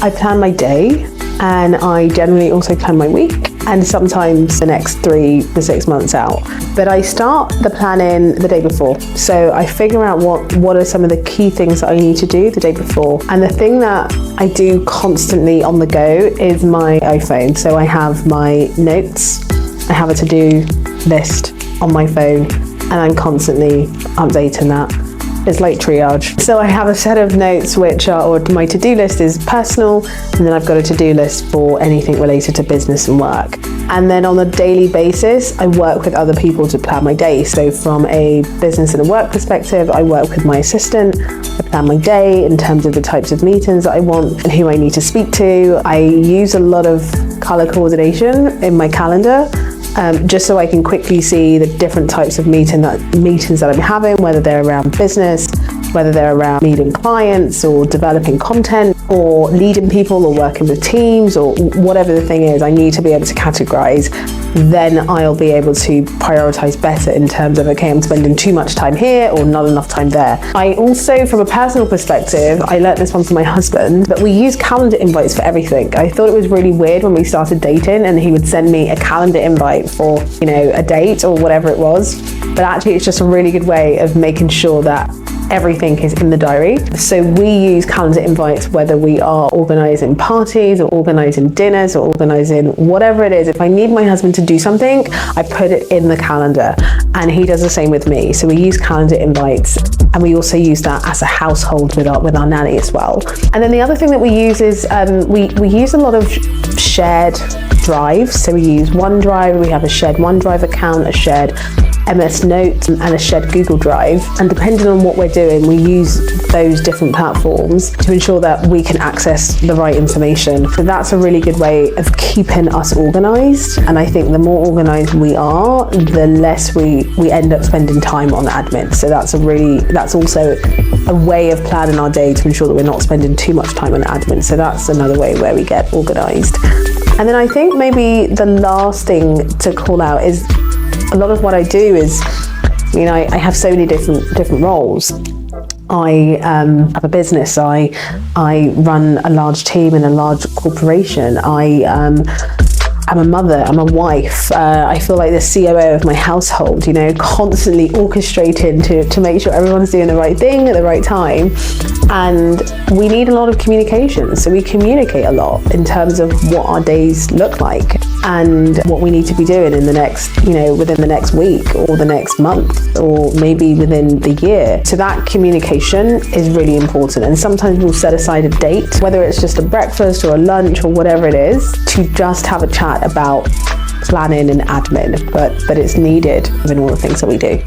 I plan my day, and I generally also plan my week, and sometimes the next 3 to 6 months out. But I start the planning the day before. So I figure out what are some of the key things that I need to do the day before. And the thing that I do constantly on the go is my iPhone. So I have my notes, I have a to-do list on my phone, and I'm constantly updating that. It's like triage. So I have a set of notes or my to-do list is personal, and then I've got a to-do list for anything related to business and work. And then on a daily basis, I work with other people to plan my day. So from a business and a work perspective, I work with my assistant. I plan my day in terms of the types of meetings that I want and who I need to speak to. I use a lot of color coordination in my calendar, just so I can quickly see the different types of meetings that I'm having, whether they're around business, whether they're around meeting clients or developing content or leading people or working with teams or whatever the thing is. I need to be able to categorize. Then I'll be able to prioritize better in terms of, okay, I'm spending too much time here or not enough time there. I also, from a personal perspective, I learned this one from my husband, but we use calendar invites for everything. I thought it was really weird when we started dating and he would send me a calendar invite for, a date or whatever it was. But actually it's just a really good way of making sure that everything is in the diary. So we use calendar invites whether we are organising parties or organising dinners or organising whatever it is. If I need my husband to do something, I put it in the calendar, and he does the same with me. So we use calendar invites, and we also use that as a household with our nanny as well. And then the other thing that we use is we use a lot of shared drives. So we use OneDrive. We have a shared OneDrive account, a shared MS Notes, and a shared Google Drive. And depending on what we're doing, we use those different platforms to ensure that we can access the right information. So that's a really good way of keeping us organized. And I think the more organized we are, the less we end up spending time on admin. So that's also a way of planning our day to ensure that we're not spending too much time on admin. So that's another way where we get organized. And then I think maybe the last thing to call out is a lot of what I do is, I have so many different roles. I have a business. I run a large team in a large corporation. I'm a mother, I'm a wife. I feel like the COO of my household, constantly orchestrating to make sure everyone's doing the right thing at the right time. And we need a lot of communication. So we communicate a lot in terms of what our days look like and what we need to be doing in the next, within the next week or the next month or maybe within the year. So that communication is really important. And sometimes we'll set aside a date, whether it's just a breakfast or a lunch or whatever it is, to just have a chat about planning and admin, but it's needed in all the things that we do.